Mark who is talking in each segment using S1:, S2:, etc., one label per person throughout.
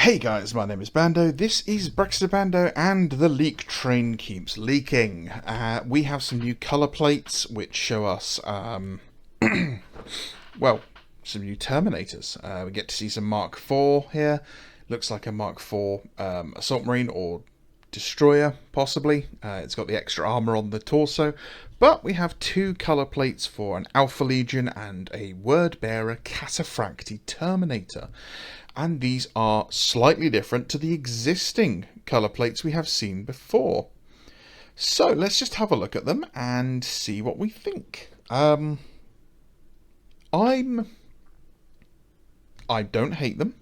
S1: Hey guys, my name is Bando, this is Brexit Bando, and the leak train keeps leaking. We have some new colour plates which show us, well, some new Terminators. We get to see some Mark IV here. Looks like a Mark IV Assault Marine or Destroyer, possibly. It's got the extra armour on the torso. But we have two colour plates for an Alpha Legion and a Word Bearer Cataphractii Terminator. And these are slightly different to the existing colour plates we have seen before. So let's just have a look at them and see what we think. I don't hate them.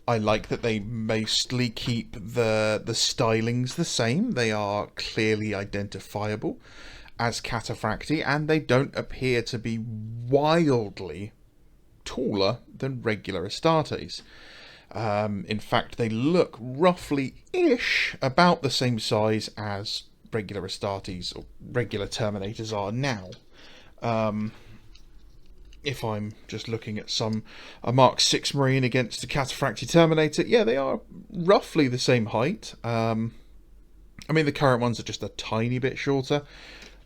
S1: I like that they mostly keep the stylings the same. They are clearly identifiable as Cataphractii, and they don't appear to be wildly taller than regular Astartes. In fact, they look roughly-ish about the same size as regular Astartes or regular Terminators are now. If I'm just looking at a Mark VI Marine against a Cataphractii Terminator, yeah, they are roughly the same height. I mean, the current ones are just a tiny bit shorter,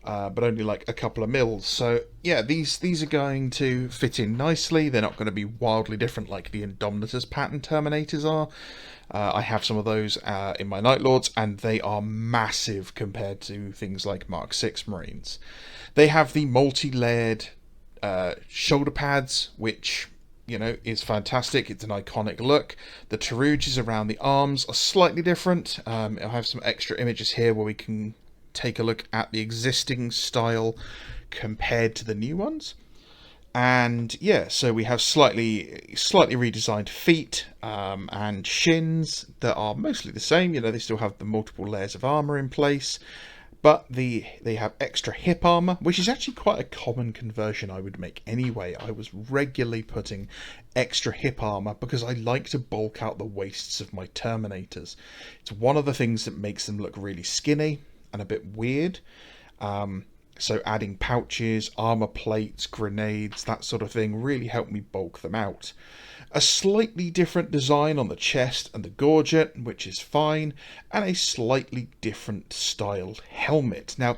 S1: but only like a couple of mils. So yeah, these are going to fit in nicely. They're not going to be wildly different like the Indominus pattern Terminators are. I have some of those in my Night Lords, and they are massive compared to things like Mark VI Marines. They have the multi-layered shoulder pads, which, you know, is fantastic. It's an iconic look. The Tarouges around the arms are slightly different. I have some extra images here where we can take a look at the existing style compared to the new ones. And yeah, so we have slightly redesigned feet and shins that are mostly the same. You know, they still have the multiple layers of armor in place, but they have extra hip armor, which is actually quite a common conversion I would make anyway. I was regularly putting extra hip armor because I like to bulk out the waists of my Terminators. It's one of the things that makes them look really skinny and a bit weird. So adding pouches, armor plates, grenades, that sort of thing really helped me bulk them out. A slightly different design on the chest and the gorget, which is fine, and a slightly different styled helmet. Now,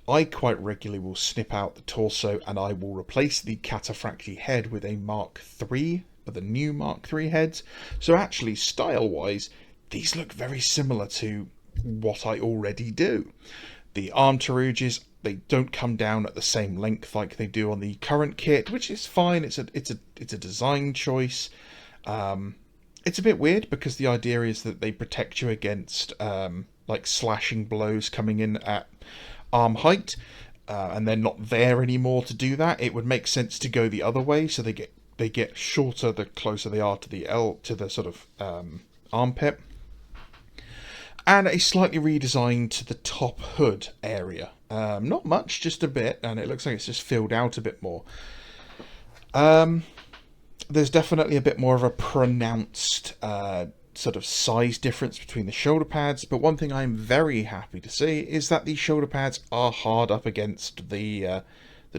S1: I quite regularly will snip out the torso and I will replace the Cataphractii head with a Mark III, the new Mark III heads. So actually, style-wise, these look very similar to what I already do. The arm Tarouges, they don't come down at the same length like they do on the current kit, which is fine. It's a design choice. It's a bit weird because the idea is that they protect you against like slashing blows coming in at arm height, and they're not there anymore to do that. It would make sense to go the other way, so they get shorter the closer they are to the sort of armpit. And a slightly redesigned to the top hood area. Not much, just a bit, and it looks like it's just filled out a bit more. There's definitely a bit more of a pronounced sort of size difference between the shoulder pads, but one thing I'm very happy to see is that these shoulder pads are hard up against the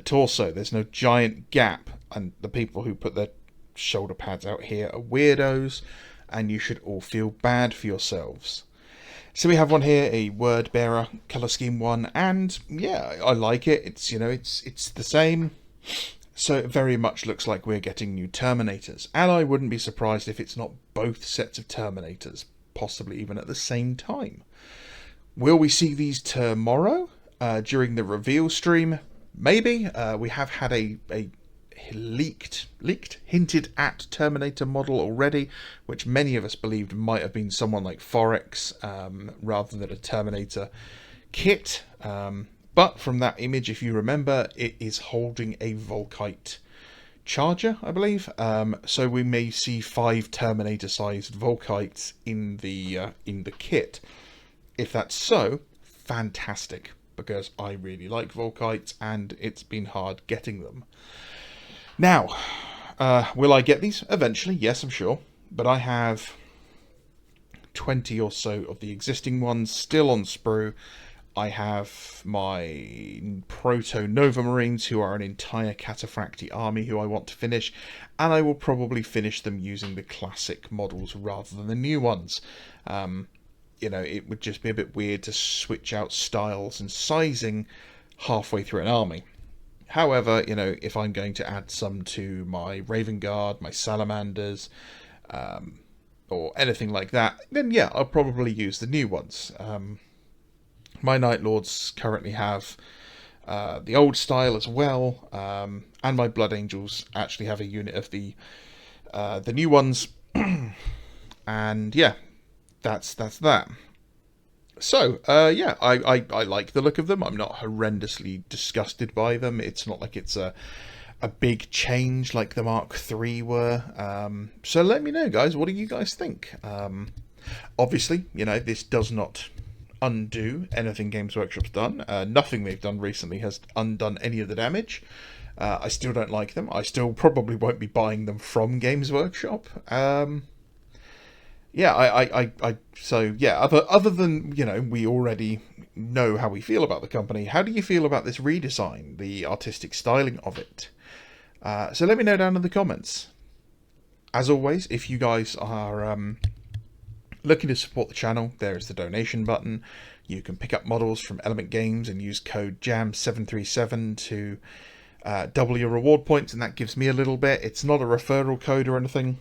S1: torso. There's no giant gap, and the people who put their shoulder pads out here are weirdos, and you should all feel bad for yourselves. So we have one here, a Word Bearer colour scheme one, and yeah, I like it. It's, you know, it's the same. So it very much looks like we're getting new Terminators, and I wouldn't be surprised if it's not both sets of Terminators, possibly even at the same time. Will we see these tomorrow during the reveal stream? Maybe. We have had a hinted at Terminator model already, which many of us believed might have been someone like Forex rather than a Terminator kit. But from that image, if you remember, it is holding a Volkite charger, I believe. So we may see 5 Terminator-sized Volkites in the kit. If that's so, fantastic, because I really like Volkites and it's been hard getting them. Now, will I get these? Eventually, yes, I'm sure. But I have 20 or so of the existing ones still on sprue. I have my Proto Nova Marines, who are an entire Cataphractii army who I want to finish, and I will probably finish them using the classic models rather than the new ones. It would just be a bit weird to switch out styles and sizing halfway through an army. However, if I'm going to add some to my Raven Guard, my Salamanders, or anything like that, then yeah, I'll probably use the new ones. My Night Lords currently have the old style as well, and my Blood Angels actually have a unit of the new ones, and yeah, that's that. So, I like the look of them. I'm not horrendously disgusted by them. It's not like it's a big change like the Mark III were. So let me know, guys. What do you guys think? Obviously, this does not undo anything Games Workshop's done. Nothing they've done recently has undone any of the damage. I still don't like them. I still probably won't be buying them from Games Workshop. Other than, we already know how we feel about the company, how do you feel about this redesign, the artistic styling of it? So let me know down in the comments. As always, if you guys are looking to support the channel, there is the donation button. You can pick up models from Element Games and use code JAM737 to double your reward points, and that gives me a little bit. It's not a referral code or anything.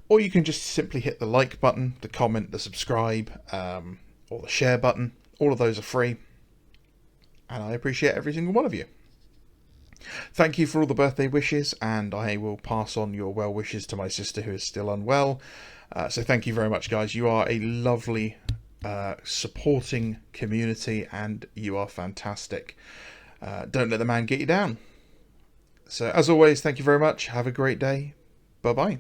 S1: Or you can just simply hit the like button, the comment, the subscribe, or the share button. All of those are free, and I appreciate every single one of you. Thank you for all the birthday wishes, and I will pass on your well wishes to my sister who is still unwell. So thank you very much, guys. You are a lovely, supporting community, and you are fantastic. Don't let the man get you down. So as always, thank you very much. Have a great day. Bye-bye.